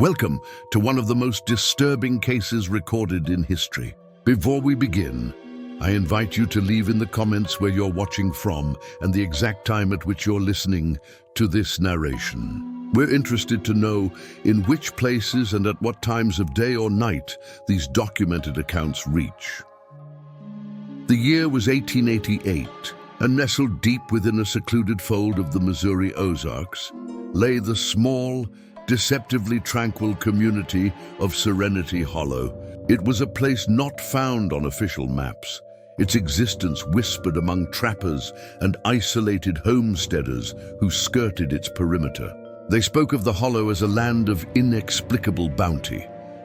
Welcome to one of the most disturbing cases recorded in history. Before we begin, I invite you to leave in the comments where you're watching from and the exact time at which you're listening to this narration. We're interested to know in which places and at what times of day or night these documented accounts reach. The year was 1888, and nestled deep within a secluded fold of the Missouri Ozarks lay the small, deceptively tranquil community of Serenity Hollow. It was a place not found on official maps, its existence whispered among trappers and isolated homesteaders who skirted its perimeter. They spoke of the hollow as a land of inexplicable bounty,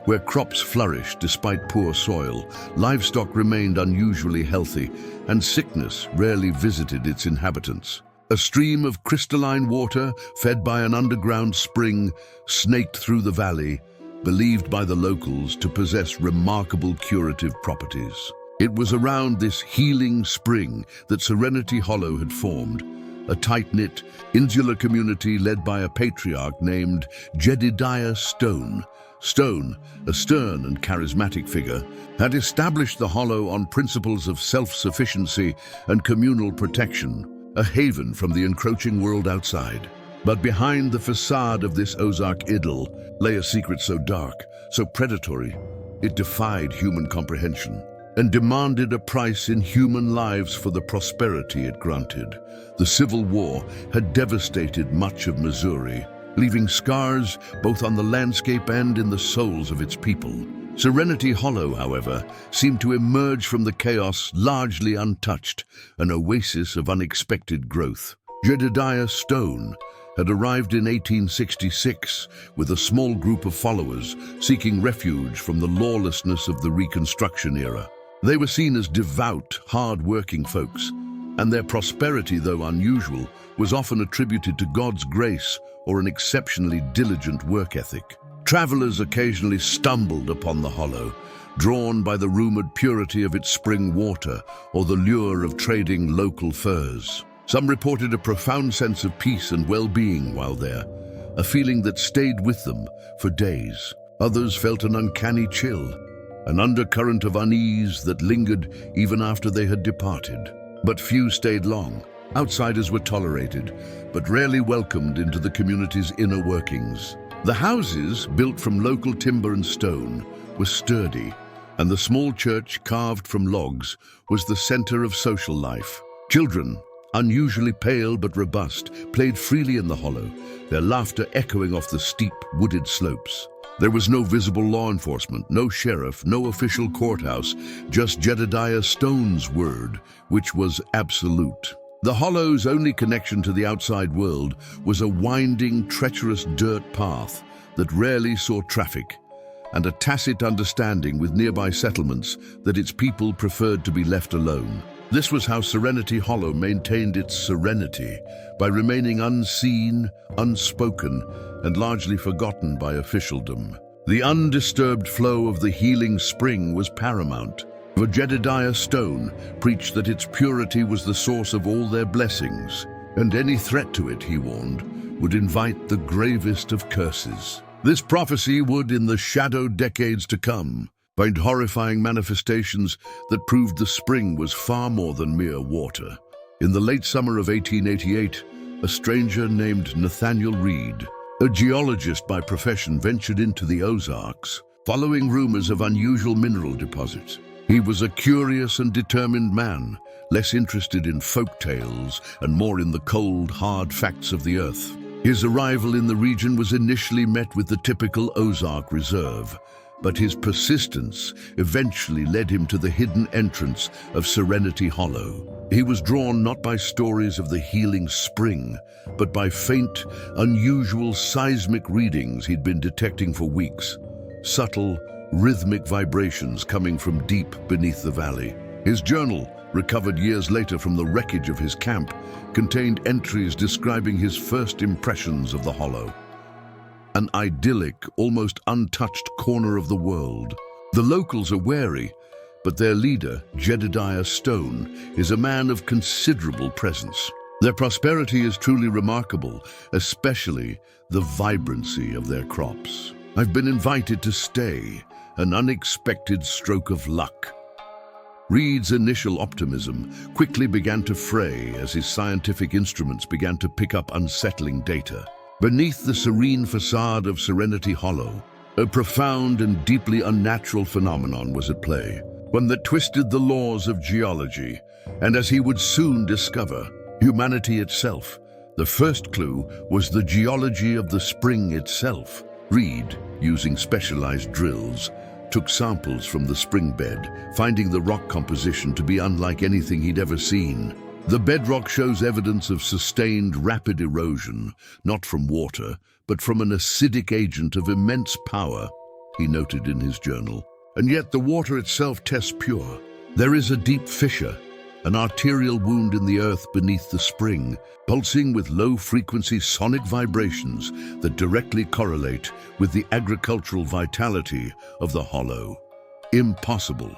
where crops flourished despite poor soil, livestock remained unusually healthy, and sickness rarely visited its inhabitants. A stream of crystalline water, fed by an underground spring, snaked through the valley, believed by the locals to possess remarkable curative properties. It was around this healing spring that Serenity Hollow had formed, a tight-knit, insular community led by a patriarch named Jedediah Stone. Stone, a stern and charismatic figure, had established the hollow on principles of self-sufficiency and communal protection, a haven from the encroaching world outside. But behind the facade of this Ozark idyll lay a secret so dark, so predatory, it defied human comprehension and demanded a price in human lives for the prosperity it granted. The Civil War had devastated much of Missouri, leaving scars both on the landscape and in the souls of its people. Serenity Hollow, however, seemed to emerge from the chaos largely untouched, an oasis of unexpected growth. Jedediah Stone had arrived in 1866 with a small group of followers seeking refuge from the lawlessness of the Reconstruction era. They were seen as devout, hard-working folks, and their prosperity, though unusual, was often attributed to God's grace or an exceptionally diligent work ethic. Travelers occasionally stumbled upon the hollow, drawn by the rumored purity of its spring water or the lure of trading local furs. Some reported a profound sense of peace and well-being while there, a feeling that stayed with them for days. Others felt an uncanny chill, an undercurrent of unease that lingered even after they had departed. But few stayed long. Outsiders were tolerated, but rarely welcomed into the community's inner workings. The houses, built from local timber and stone, were sturdy, and the small church, carved from logs, was the center of social life. Children, unusually pale but robust, played freely in the hollow, their laughter echoing off the steep, wooded slopes. There was no visible law enforcement, no sheriff, no official courthouse, just Jedediah Stone's word, which was absolute. The hollow's only connection to the outside world was a winding, treacherous dirt path that rarely saw traffic, and a tacit understanding with nearby settlements that its people preferred to be left alone. This was how Serenity Hollow maintained its serenity, by remaining unseen, unspoken, and largely forgotten by officialdom. The undisturbed flow of the healing spring was paramount. For Jedediah Stone preached that its purity was the source of all their blessings, and any threat to it, he warned, would invite the gravest of curses. This prophecy would, in the shadowed decades to come, find horrifying manifestations that proved the spring was far more than mere water. In the late summer of 1888, a stranger named Nathaniel Reed, a geologist by profession, ventured into the Ozarks, following rumors of unusual mineral deposits. He was a curious and determined man, less interested in folk tales and more in the cold, hard facts of the earth. His arrival in the region was initially met with the typical Ozark reserve, but his persistence eventually led him to the hidden entrance of Serenity Hollow. He was drawn not by stories of the healing spring, but by faint, unusual seismic readings he'd been detecting for weeks. Subtle, rhythmic vibrations coming from deep beneath the valley. His journal, recovered years later from the wreckage of his camp, contained entries describing his first impressions of the hollow. An idyllic, almost untouched corner of the world. The locals are wary, but their leader, Jedediah Stone, is a man of considerable presence. Their prosperity is truly remarkable, especially the vibrancy of their crops. I've been invited to stay, an unexpected stroke of luck. Reed's initial optimism quickly began to fray as his scientific instruments began to pick up unsettling data. Beneath the serene facade of Serenity Hollow, a profound and deeply unnatural phenomenon was at play, one that twisted the laws of geology, and as he would soon discover, humanity itself. The first clue was the geology of the spring itself. Reed, using specialized drills, took samples from the spring bed, finding the rock composition to be unlike anything he'd ever seen. The bedrock shows evidence of sustained rapid erosion, not from water, but from an acidic agent of immense power, he noted in his journal. And yet the water itself tests pure. There is a deep fissure, an arterial wound in the earth beneath the spring, pulsing with low-frequency sonic vibrations that directly correlate with the agricultural vitality of the hollow. Impossible.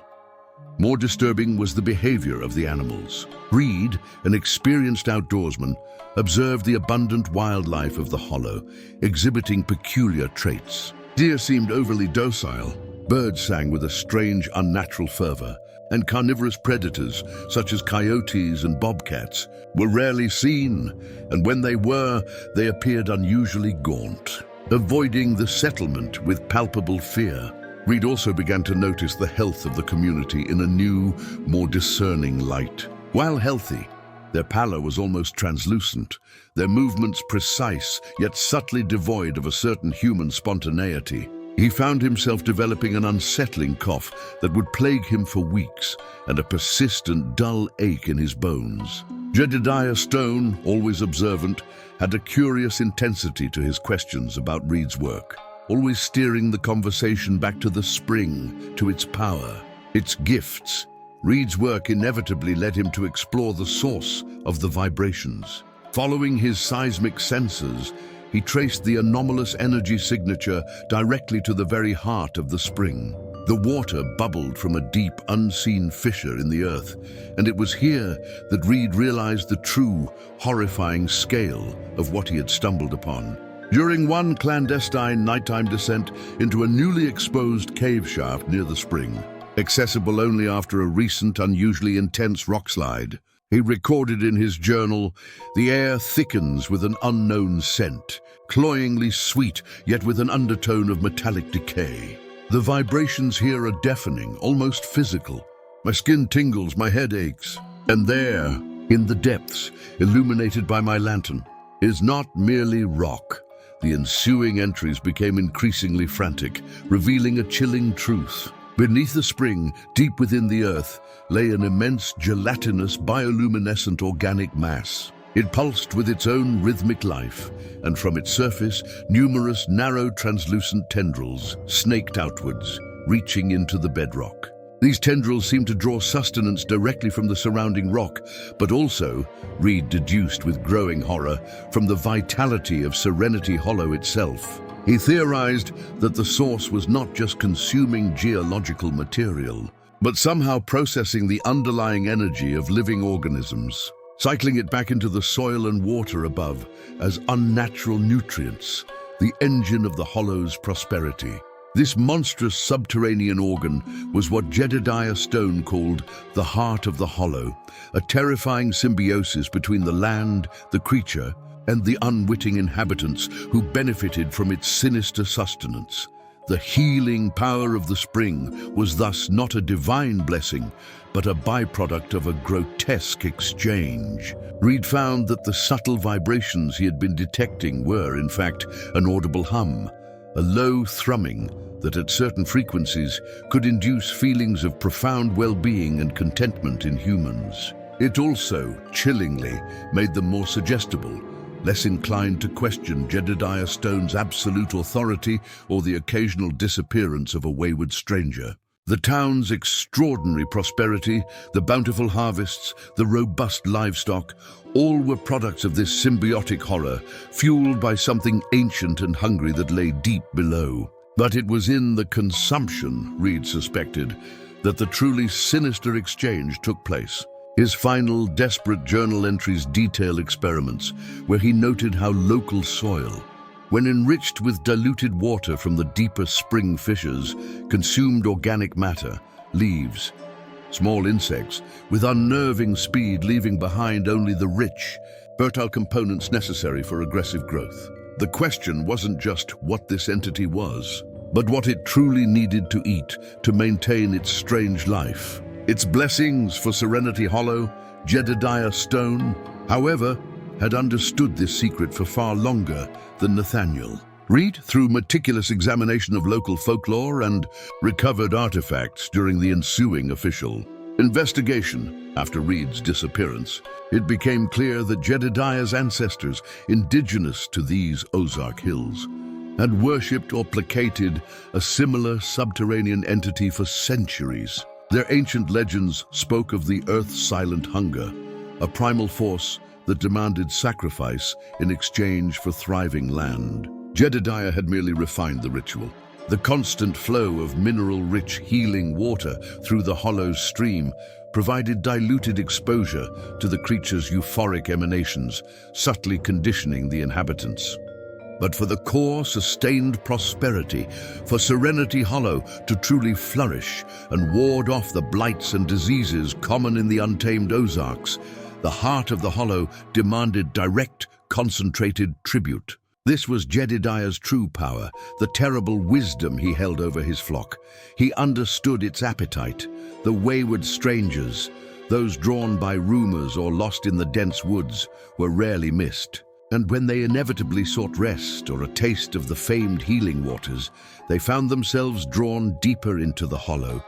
More disturbing was the behavior of the animals. Reed, an experienced outdoorsman, observed the abundant wildlife of the hollow, exhibiting peculiar traits. Deer seemed overly docile, birds sang with a strange, unnatural fervor, and carnivorous predators, such as coyotes and bobcats, were rarely seen, and when they were, they appeared unusually gaunt, avoiding the settlement with palpable fear. Reed also began to notice the health of the community in a new, more discerning light. While healthy, their pallor was almost translucent, their movements precise, yet subtly devoid of a certain human spontaneity. He found himself developing an unsettling cough that would plague him for weeks, and a persistent, dull ache in his bones. Jedediah Stone, always observant, had a curious intensity to his questions about Reed's work, always steering the conversation back to the spring, to its power, its gifts. Reed's work inevitably led him to explore the source of the vibrations. Following his seismic sensors, he traced the anomalous energy signature directly to the very heart of the spring. The water bubbled from a deep, unseen fissure in the earth, and it was here that Reed realized the true, horrifying scale of what he had stumbled upon. During one clandestine nighttime descent into a newly exposed cave shaft near the spring, accessible only after a recent, unusually intense rockslide, he recorded in his journal, "The air thickens with an unknown scent, cloyingly sweet, yet with an undertone of metallic decay. The vibrations here are deafening, almost physical. My skin tingles, my head aches. And there, in the depths, illuminated by my lantern, is not merely rock." The ensuing entries became increasingly frantic, revealing a chilling truth. Beneath the spring, deep within the earth, lay an immense gelatinous bioluminescent organic mass. It pulsed with its own rhythmic life, and from its surface, numerous narrow translucent tendrils snaked outwards, reaching into the bedrock. These tendrils seemed to draw sustenance directly from the surrounding rock, but also, Reed deduced with growing horror, from the vitality of Serenity Hollow itself. He theorized that the source was not just consuming geological material, but somehow processing the underlying energy of living organisms, cycling it back into the soil and water above as unnatural nutrients, the engine of the hollow's prosperity. This monstrous subterranean organ was what Jedediah Stone called the heart of the hollow, a terrifying symbiosis between the land, the creature, and the unwitting inhabitants who benefited from its sinister sustenance. The healing power of the spring was thus not a divine blessing, but a byproduct of a grotesque exchange. Reed found that the subtle vibrations he had been detecting were, in fact, an audible hum, a low thrumming that at certain frequencies could induce feelings of profound well-being and contentment in humans. It also, chillingly, made them more suggestible, less inclined to question Jedediah Stone's absolute authority or the occasional disappearance of a wayward stranger. The town's extraordinary prosperity, the bountiful harvests, the robust livestock, all were products of this symbiotic horror, fueled by something ancient and hungry that lay deep below. But it was in the consumption, Reed suspected, that the truly sinister exchange took place. His final, desperate journal entries detail experiments where he noted how local soil, when enriched with diluted water from the deeper spring fissures, consumed organic matter, leaves, small insects, with unnerving speed leaving behind only the rich, fertile components necessary for aggressive growth. The question wasn't just what this entity was, but what it truly needed to eat to maintain its strange life. Its blessings for Serenity Hollow, Jedediah Stone, however, had understood this secret for far longer than Nathaniel Reed, through meticulous examination of local folklore and recovered artifacts during the ensuing official investigation. After Reed's disappearance, it became clear that Jedediah's ancestors, indigenous to these Ozark hills, had worshipped or placated a similar subterranean entity for centuries. Their ancient legends spoke of the earth's silent hunger, a primal force that demanded sacrifice in exchange for thriving land. Jedediah had merely refined the ritual. The constant flow of mineral-rich healing water through the hollow stream provided diluted exposure to the creature's euphoric emanations, subtly conditioning the inhabitants. But for the core, sustained prosperity, for Serenity Hollow to truly flourish and ward off the blights and diseases common in the untamed Ozarks, the heart of the hollow demanded direct, concentrated tribute. This was Jedediah's true power, the terrible wisdom he held over his flock. He understood its appetite, the wayward strangers, those drawn by rumors or lost in the dense woods, were rarely missed. And when they inevitably sought rest or a taste of the famed healing waters, they found themselves drawn deeper into the hollow,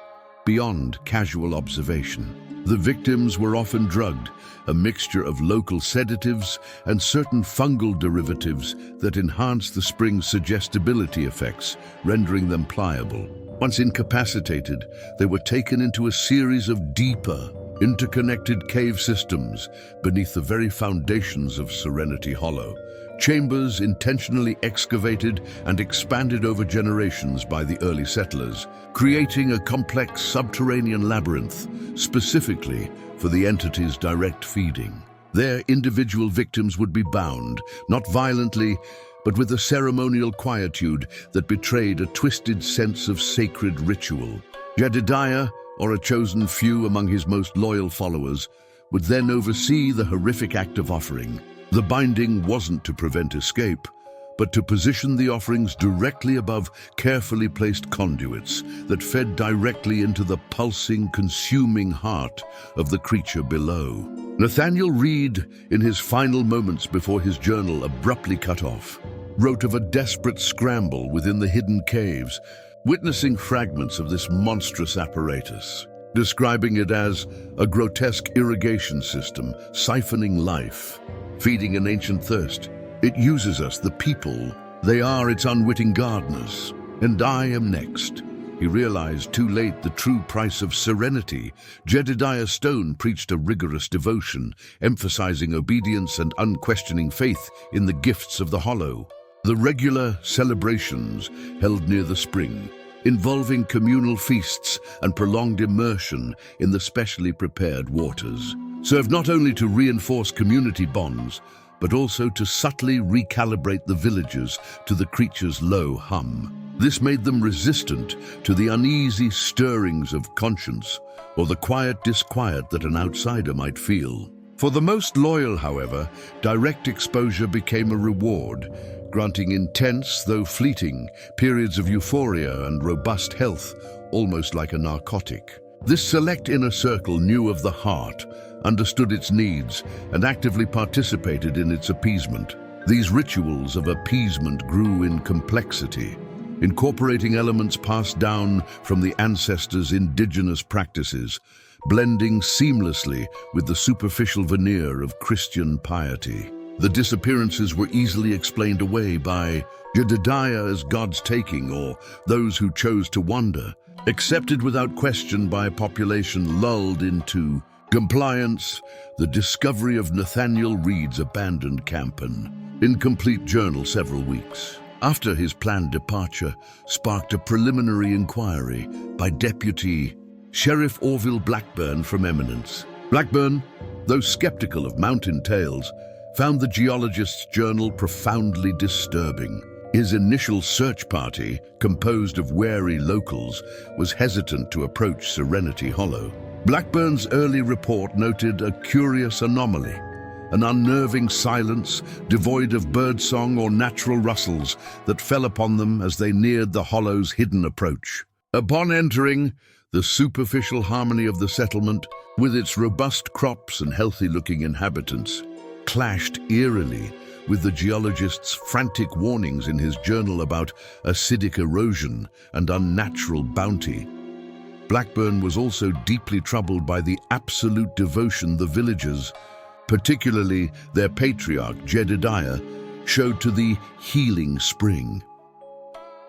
beyond casual observation. The victims were often drugged, a mixture of local sedatives and certain fungal derivatives that enhanced the spring's suggestibility effects, rendering them pliable. Once incapacitated, they were taken into a series of deeper, interconnected cave systems beneath the very foundations of Serenity Hollow. Chambers intentionally excavated and expanded over generations by the early settlers, creating a complex subterranean labyrinth specifically for the entity's direct feeding. There, individual victims would be bound, not violently, but with a ceremonial quietude that betrayed a twisted sense of sacred ritual. Jedediah, or a chosen few among his most loyal followers, would then oversee the horrific act of offering. The binding wasn't to prevent escape, but to position the offerings directly above carefully placed conduits that fed directly into the pulsing, consuming heart of the creature below. Nathaniel Reed, in his final moments before his journal abruptly cut off, wrote of a desperate scramble within the hidden caves, witnessing fragments of this monstrous apparatus, describing it as a grotesque irrigation system siphoning life, feeding an ancient thirst. It uses us, the people. They are its unwitting gardeners. And I am next. He realized too late the true price of serenity. Jedediah Stone preached a rigorous devotion, emphasizing obedience and unquestioning faith in the gifts of the hollow. The regular celebrations held near the spring, involving communal feasts and prolonged immersion in the specially prepared waters, served not only to reinforce community bonds, but also to subtly recalibrate the villagers to the creature's low hum. This made them resistant to the uneasy stirrings of conscience or the quiet disquiet that an outsider might feel. For the most loyal, however, direct exposure became a reward, granting intense, though fleeting, periods of euphoria and robust health, almost like a narcotic. This select inner circle knew of the heart, understood its needs, and actively participated in its appeasement. These rituals of appeasement grew in complexity, incorporating elements passed down from the ancestors' indigenous practices, blending seamlessly with the superficial veneer of Christian piety. The disappearances were easily explained away by Jedediah as God's taking, or those who chose to wander, accepted without question by a population lulled into compliance. The discovery of Nathaniel Reed's abandoned camp and incomplete journal several weeks after his planned departure sparked a preliminary inquiry by Deputy Sheriff Orville Blackburn from Eminence. Blackburn, though skeptical of mountain tales, found the geologist's journal profoundly disturbing. His initial search party, composed of wary locals, was hesitant to approach Serenity Hollow. Blackburn's early report noted a curious anomaly, an unnerving silence devoid of birdsong or natural rustles that fell upon them as they neared the hollow's hidden approach. Upon entering, the superficial harmony of the settlement, with its robust crops and healthy-looking inhabitants, clashed eerily with the geologist's frantic warnings in his journal about acidic erosion and unnatural bounty. Blackburn was also deeply troubled by the absolute devotion the villagers, particularly their patriarch Jedediah, showed to the healing spring.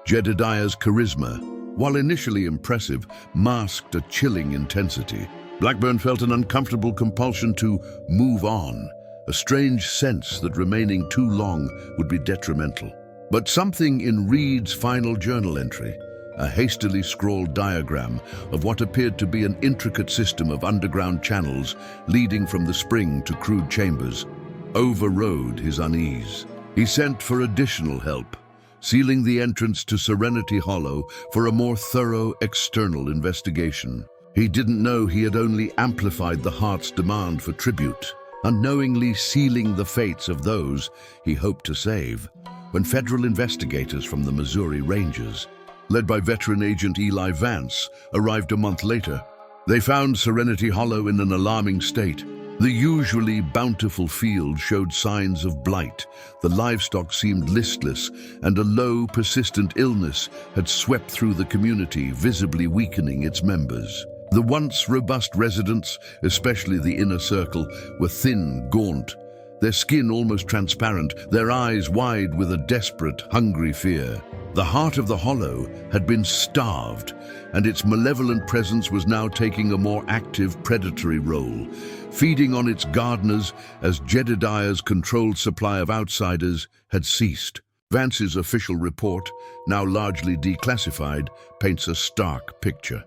Jedediah's charisma, while initially impressive, masked a chilling intensity. Blackburn felt an uncomfortable compulsion to move on, a strange sense that remaining too long would be detrimental. But something in Reed's final journal entry, a hastily scrawled diagram of what appeared to be an intricate system of underground channels leading from the spring to crude chambers, overrode his unease. He sent for additional help, sealing the entrance to Serenity Hollow for a more thorough external investigation. He didn't know he had only amplified the heart's demand for tribute, unknowingly sealing the fates of those he hoped to save, when federal investigators from the Missouri Rangers, led by veteran agent Eli Vance, arrived a month later. They found Serenity Hollow in an alarming state. The usually bountiful field showed signs of blight, the livestock seemed listless, and a low, persistent illness had swept through the community, visibly weakening its members. The once robust residents, especially the inner circle, were thin, gaunt, their skin almost transparent, their eyes wide with a desperate, hungry fear. The heart of the hollow had been starved, and its malevolent presence was now taking a more active predatory role, feeding on its gardeners as Jedediah's controlled supply of outsiders had ceased. Vance's official report, now largely declassified, paints a stark picture.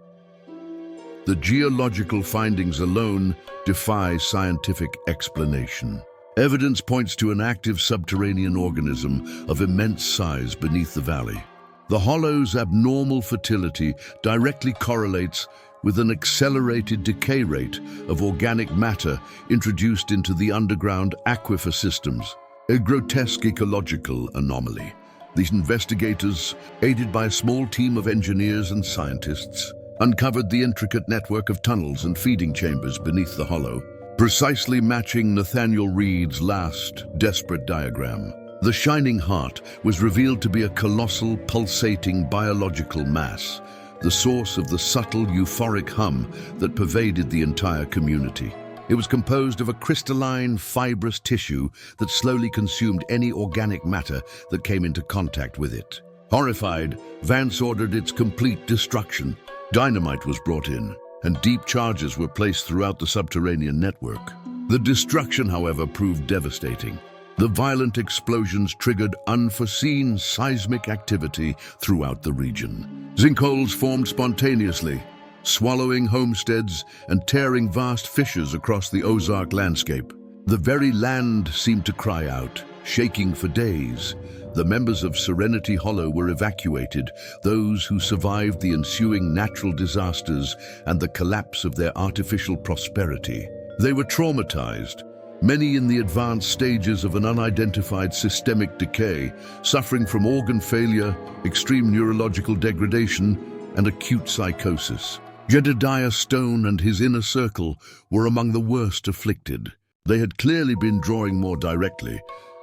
The geological findings alone defy scientific explanation. Evidence points to an active subterranean organism of immense size beneath the valley. The hollow's abnormal fertility directly correlates with an accelerated decay rate of organic matter introduced into the underground aquifer systems, a grotesque ecological anomaly. The investigators, aided by a small team of engineers and scientists, uncovered the intricate network of tunnels and feeding chambers beneath the hollow, precisely matching Nathaniel Reed's last, desperate diagram. The shining heart was revealed to be a colossal, pulsating biological mass, the source of the subtle, euphoric hum that pervaded the entire community. It was composed of a crystalline, fibrous tissue that slowly consumed any organic matter that came into contact with it. Horrified, Vance ordered its complete destruction. Dynamite was brought in, and deep charges were placed throughout the subterranean network. The destruction, however, proved devastating. The violent explosions triggered unforeseen seismic activity throughout the region. Sinkholes formed spontaneously, swallowing homesteads and tearing vast fissures across the Ozark landscape. The very land seemed to cry out, shaking for days. The members of Serenity Hollow were evacuated, those who survived the ensuing natural disasters and the collapse of their artificial prosperity. They were traumatized, many in the advanced stages of an unidentified systemic decay, suffering from organ failure, extreme neurological degradation, and acute psychosis. Jedediah Stone and his inner circle were among the worst afflicted. They had clearly been drawing more directly,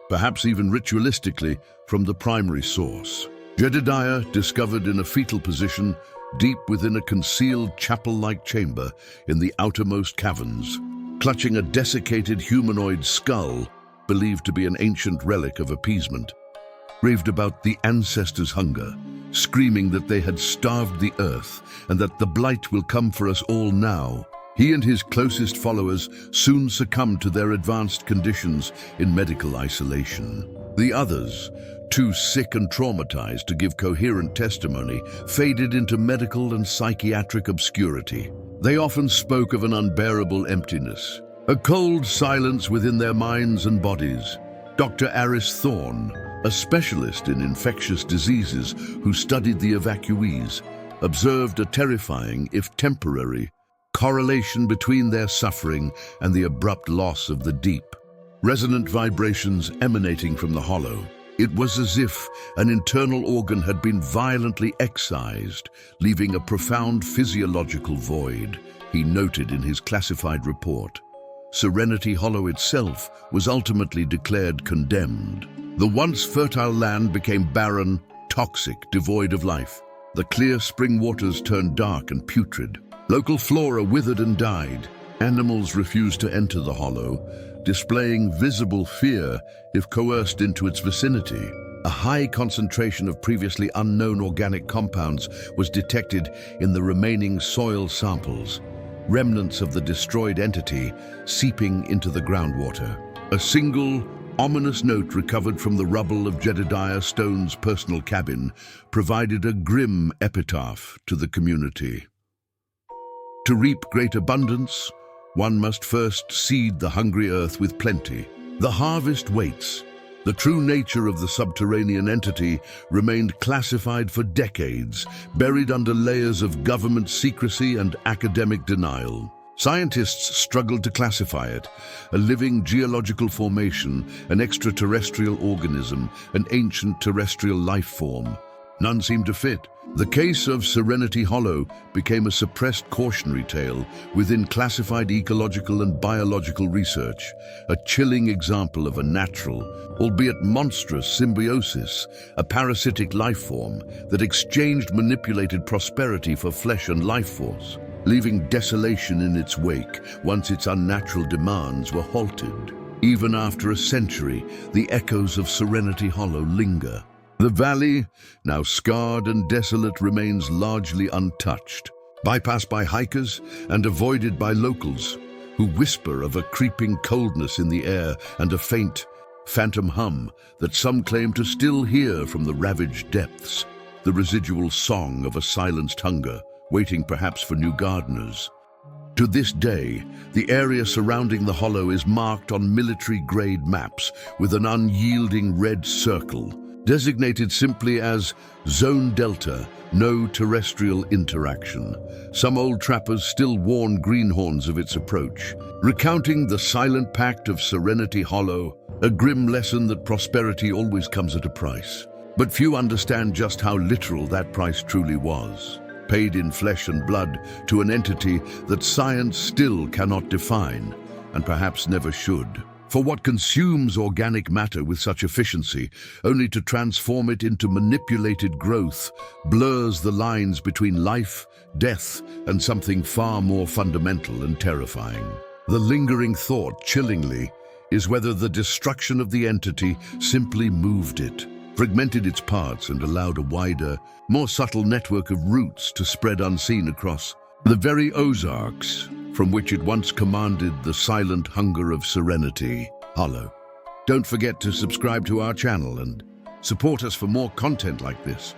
perhaps even ritualistically, from the primary source. Jedediah, discovered in a fetal position, deep within a concealed chapel-like chamber in the outermost caverns, clutching a desiccated humanoid skull believed to be an ancient relic of appeasement, raved about the ancestors' hunger, screaming that they had starved the earth and that the blight will come for us all now. He and his closest followers soon succumbed to their advanced conditions in medical isolation. The others, too sick and traumatized to give coherent testimony, faded into medical and psychiatric obscurity. They often spoke of an unbearable emptiness, a cold silence within their minds and bodies. Dr. Aris Thorne, A specialist in infectious diseases who studied the evacuees observed a terrifying, if temporary, correlation between their suffering and the abrupt loss of the deep. Resonant vibrations emanating from the hollow. It was as if an internal organ had been violently excised, leaving a profound physiological void, he noted in his classified report. Serenity Hollow itself was ultimately declared condemned. The once fertile land became barren, toxic, devoid of life. The clear spring waters turned dark and putrid. Local flora withered and died. Animals refused to enter the hollow, displaying visible fear if coerced into its vicinity. A high concentration of previously unknown organic compounds was detected in the remaining soil samples, remnants of the destroyed entity seeping into the groundwater. A single, ominous note recovered from the rubble of Jedediah Stone's personal cabin provided a grim epitaph to the community. To reap great abundance, one must first seed the hungry earth with plenty. The harvest waits. The true nature of the subterranean entity remained classified for decades, buried under layers of government secrecy and academic denial. Scientists struggled to classify it: a living geological formation, an extraterrestrial organism, an ancient terrestrial life form. None seemed to fit. The case of Serenity Hollow became a suppressed cautionary tale within classified ecological and biological research, a chilling example of a natural, albeit monstrous, symbiosis, a parasitic life form that exchanged manipulated prosperity for flesh and life force, leaving desolation in its wake once its unnatural demands were halted. Even after a century, the echoes of Serenity Hollow linger. The valley, now scarred and desolate, remains largely untouched, bypassed by hikers and avoided by locals who whisper of a creeping coldness in the air and a faint, phantom hum that some claim to still hear from the ravaged depths, the residual song of a silenced hunger, waiting perhaps for new gardeners. To this day, the area surrounding the hollow is marked on military-grade maps with an unyielding red circle, designated simply as Zone Delta, no terrestrial interaction. Some old trappers still warn greenhorns of its approach, recounting the silent pact of Serenity Hollow, a grim lesson that prosperity always comes at a price. But few understand just how literal that price truly was, paid in flesh and blood to an entity that science still cannot define, and perhaps never should. For what consumes organic matter with such efficiency, only to transform it into manipulated growth, blurs the lines between life, death, and something far more fundamental and terrifying. The lingering thought, chillingly, is whether the destruction of the entity simply moved it, fragmented its parts, and allowed a wider, more subtle network of roots to spread unseen across the very Ozarks, from which it once commanded the silent hunger of Serenity Hollow. Don't forget to subscribe to our channel and support us for more content like this.